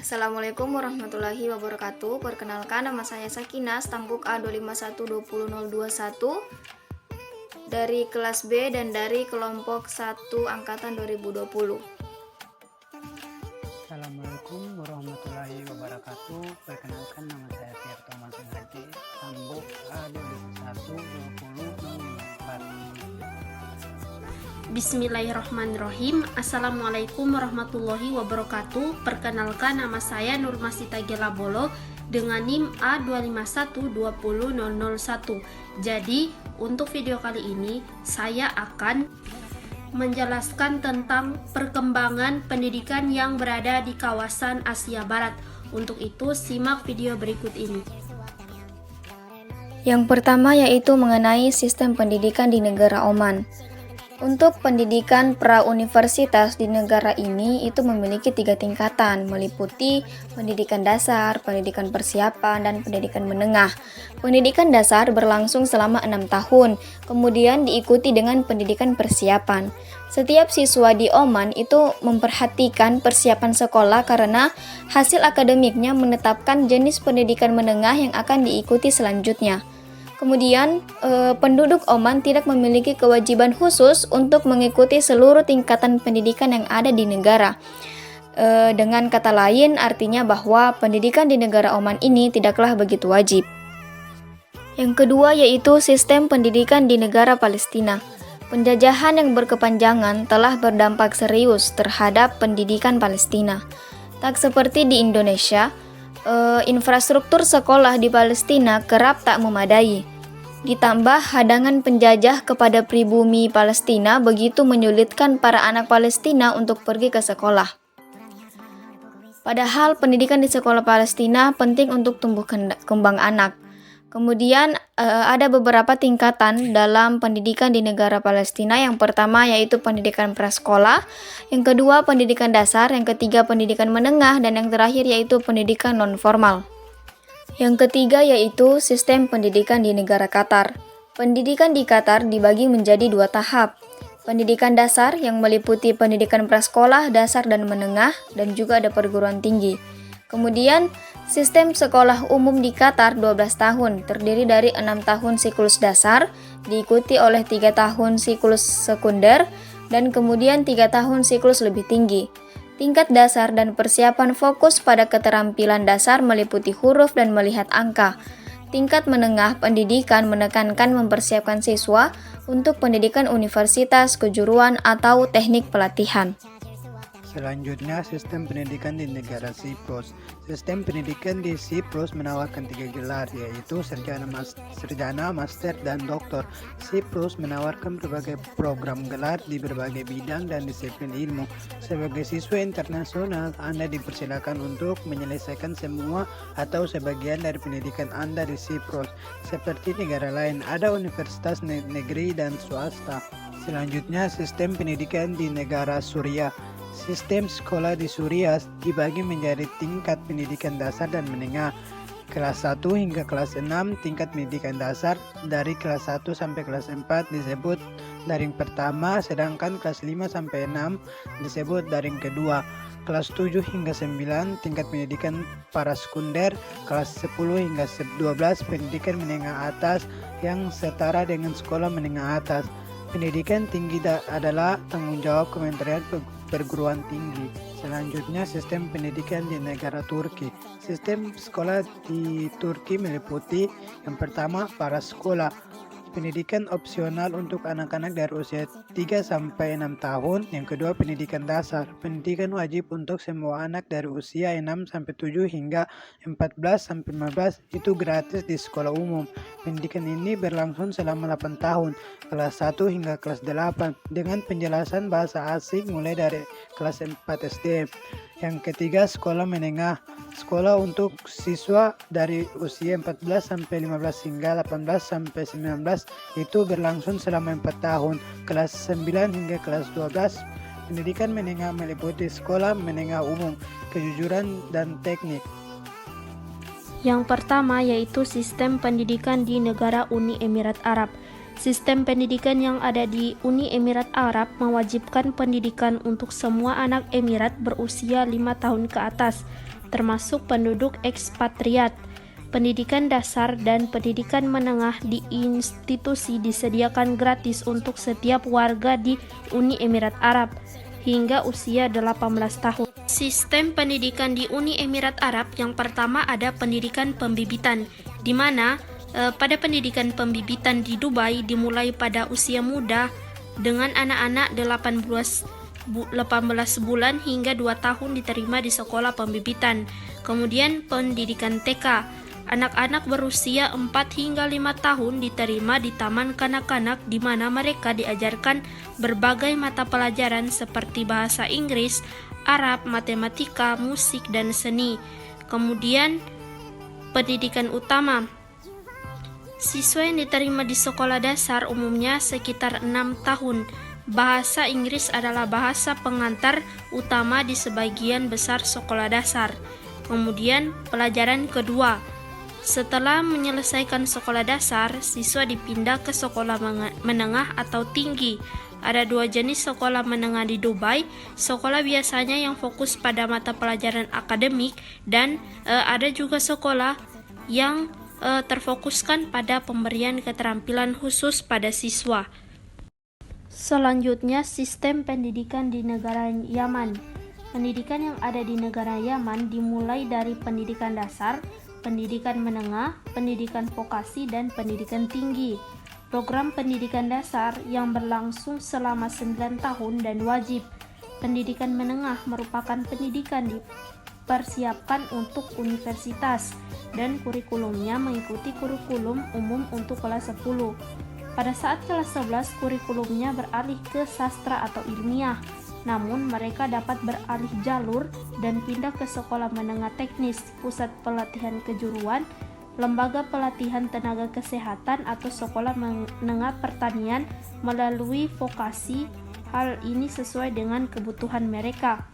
Assalamualaikum warahmatullahi wabarakatuh. Perkenalkan, nama saya Sakina, stambuk A2512021 dari kelas B dan dari kelompok 1 angkatan 2020. Assalamualaikum warahmatullahi wabarakatuh. Perkenalkan, nama saya Tirto Masing Haji, stambuk A2512004. Bismillahirrahmanirrahim. Assalamualaikum warahmatullahi wabarakatuh. Perkenalkan, nama saya Nurmasita Gelabolo dengan NIM A2512001. Jadi, untuk video kali ini saya akan menjelaskan tentang perkembangan pendidikan yang berada di kawasan Asia Barat. Untuk itu, simak video berikut ini. Yang pertama yaitu mengenai sistem pendidikan di negara Oman. Untuk pendidikan pra-universitas di negara ini itu memiliki 3 tingkatan, meliputi pendidikan dasar, pendidikan persiapan, dan pendidikan menengah. Pendidikan dasar berlangsung selama 6 tahun, kemudian diikuti dengan pendidikan persiapan. Setiap siswa di Oman itu memperhatikan persiapan sekolah karena hasil akademiknya menetapkan jenis pendidikan menengah yang akan diikuti selanjutnya. Kemudian, penduduk Oman tidak memiliki kewajiban khusus untuk mengikuti seluruh tingkatan pendidikan yang ada di negara. Dengan kata lain, artinya bahwa pendidikan di negara Oman ini tidaklah begitu wajib. Yang kedua yaitu sistem pendidikan di negara Palestina. Penjajahan yang berkepanjangan telah berdampak serius terhadap pendidikan Palestina. Tak seperti di Indonesia, infrastruktur sekolah di Palestina kerap tak memadai. Ditambah hadangan penjajah kepada pribumi Palestina begitu menyulitkan para anak Palestina untuk pergi ke sekolah. Padahal pendidikan di sekolah Palestina penting untuk tumbuh kembang anak. Kemudian ada beberapa tingkatan dalam pendidikan di negara Palestina. Yang pertama yaitu pendidikan prasekolah, yang kedua pendidikan dasar, yang ketiga pendidikan menengah, dan yang terakhir yaitu pendidikan non-formal. Yang ketiga yaitu sistem pendidikan di negara Qatar. Pendidikan di Qatar dibagi menjadi 2 tahap. Pendidikan dasar yang meliputi pendidikan prasekolah, dasar, dan menengah, dan juga ada perguruan tinggi. Kemudian, sistem sekolah umum di Qatar 12 tahun, terdiri dari 6 tahun siklus dasar, diikuti oleh 3 tahun siklus sekunder, dan kemudian 3 tahun siklus lebih tinggi. Tingkat dasar dan persiapan fokus pada keterampilan dasar meliputi huruf dan melihat angka. Tingkat menengah pendidikan menekankan mempersiapkan siswa untuk pendidikan universitas, kejuruan, atau teknik pelatihan. Selanjutnya, sistem pendidikan di negara Siprus. Sistem pendidikan di Siprus menawarkan 3 gelar, yaitu sarjana, master, dan doktor. Siprus menawarkan berbagai program gelar di berbagai bidang dan disiplin ilmu. Sebagai siswa internasional, Anda dipersilakan untuk menyelesaikan semua atau sebagian dari pendidikan Anda di Siprus. Seperti negara lain, ada universitas negeri dan swasta. Selanjutnya, sistem pendidikan di negara Suriah. Sistem sekolah di Suriah dibagi menjadi tingkat pendidikan dasar dan menengah. Kelas 1 hingga kelas 6 tingkat pendidikan dasar, dari kelas 1 sampai kelas 4 disebut daring pertama, sedangkan kelas 5 sampai 6 disebut daring kedua. Kelas 7 hingga 9 tingkat pendidikan parasekunder, kelas 10 hingga 12 pendidikan menengah atas yang setara dengan sekolah menengah atas. Pendidikan tinggi adalah tanggung jawab Kementerian Perguruan Tinggi. Selanjutnya, sistem pendidikan di negara Turki. Sistem sekolah di Turki meliputi yang pertama prasekolah, pendidikan opsional untuk anak-anak dari usia 3-6 tahun. Yang kedua, pendidikan dasar, pendidikan wajib untuk semua anak dari usia 6-7 hingga 14-15, itu gratis di sekolah umum. Pendidikan ini berlangsung selama 8 tahun, kelas 1 hingga kelas 8, dengan penjelasan bahasa asing mulai dari kelas 4 SD. Yang ketiga, sekolah menengah, sekolah untuk siswa dari usia 14-15 hingga 18-19, itu berlangsung selama 4 tahun, kelas 9 hingga kelas 12. Pendidikan menengah meliputi sekolah menengah umum, kejuruan, dan teknik. Yang pertama yaitu sistem pendidikan di negara Uni Emirat Arab. Sistem pendidikan yang ada di Uni Emirat Arab mewajibkan pendidikan untuk semua anak Emirat berusia 5 tahun ke atas. termasuk penduduk ekspatriat. Pendidikan dasar dan pendidikan menengah di institusi disediakan gratis untuk setiap warga di Uni Emirat Arab hingga usia 18 tahun. Sistem pendidikan di Uni Emirat Arab yang pertama ada pendidikan pembibitan, di mana pada pendidikan pembibitan di Dubai dimulai pada usia muda dengan anak-anak 18 bulan hingga 2 tahun diterima di sekolah pembibitan. Kemudian pendidikan TK, anak-anak berusia 4 hingga 5 tahun diterima di taman kanak-kanak di mana mereka diajarkan berbagai mata pelajaran seperti bahasa Inggris, Arab, matematika, musik, dan seni. Kemudian pendidikan utama, siswa yang diterima di sekolah dasar umumnya sekitar 6 tahun. Bahasa Inggris adalah bahasa pengantar utama di sebagian besar sekolah dasar. Kemudian pelajaran kedua, setelah menyelesaikan sekolah dasar, siswa dipindah ke sekolah menengah atau tinggi. Ada 2 jenis sekolah menengah di Dubai. Sekolah biasanya yang fokus pada mata pelajaran akademik dan ada juga sekolah yang terfokuskan pada pemberian keterampilan khusus pada siswa. Selanjutnya, sistem pendidikan di negara Yaman. Pendidikan yang ada di negara Yaman dimulai dari pendidikan dasar, pendidikan menengah, pendidikan vokasi, dan pendidikan tinggi. Program pendidikan dasar yang berlangsung selama 9 tahun dan wajib. Pendidikan menengah merupakan pendidikan dipersiapkan untuk universitas dan kurikulumnya mengikuti kurikulum umum untuk kelas 10. Pada saat kelas 11, kurikulumnya beralih ke sastra atau ilmiah. Namun mereka dapat beralih jalur dan pindah ke sekolah menengah teknis, pusat pelatihan kejuruan, lembaga pelatihan tenaga kesehatan, atau sekolah menengah pertanian melalui vokasi. Hal ini sesuai dengan kebutuhan mereka.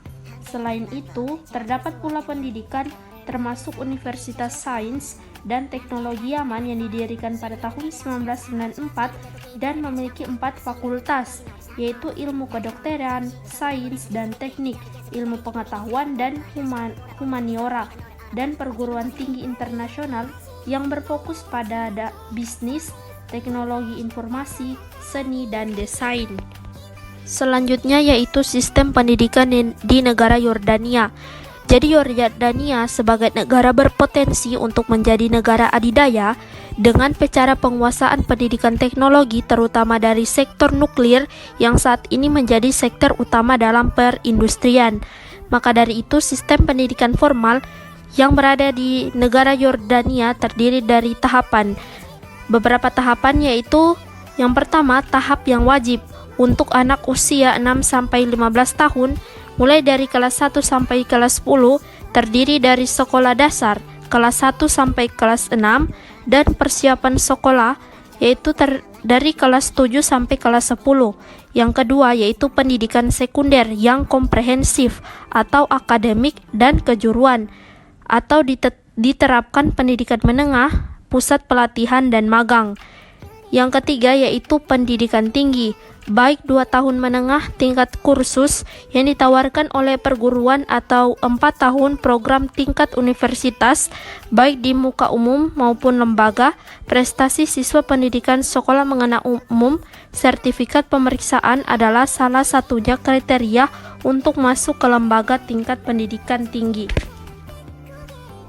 Selain itu, terdapat pula pendidikan termasuk Universitas Sains dan Teknologi Yaman yang didirikan pada tahun 1994 dan memiliki 4 fakultas, yaitu ilmu kedokteran, sains dan teknik, ilmu pengetahuan dan humaniora, dan perguruan tinggi internasional yang berfokus pada bisnis, teknologi informasi, seni, dan desain. Selanjutnya yaitu sistem pendidikan di negara Yordania. Jadi Yordania sebagai negara berpotensi untuk menjadi negara adidaya dengan secara penguasaan pendidikan teknologi terutama dari sektor nuklir yang saat ini menjadi sektor utama dalam perindustrian. Maka dari itu sistem pendidikan formal yang berada di negara Yordania terdiri dari tahapan. Beberapa tahapan yaitu yang pertama tahap yang wajib untuk anak usia 6-15 tahun mulai dari kelas 1 sampai kelas 10 terdiri dari sekolah dasar kelas 1 sampai kelas 6 dan persiapan sekolah yaitu dari kelas 7 sampai kelas 10. Yang kedua yaitu pendidikan sekunder yang komprehensif atau akademik dan kejuruan atau diterapkan pendidikan menengah, pusat pelatihan dan magang. Yang ketiga yaitu pendidikan tinggi, baik 2 tahun menengah tingkat kursus yang ditawarkan oleh perguruan atau 4 tahun program tingkat universitas, baik di muka umum maupun lembaga, prestasi siswa pendidikan sekolah menengah umum, sertifikat pemeriksaan adalah salah satunya kriteria untuk masuk ke lembaga tingkat pendidikan tinggi.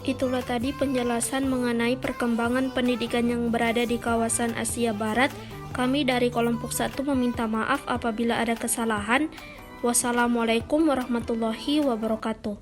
Itulah tadi penjelasan mengenai perkembangan pendidikan yang berada di kawasan Asia Barat. Kami dari kelompok 1 meminta maaf apabila ada kesalahan. Wassalamualaikum warahmatullahi wabarakatuh.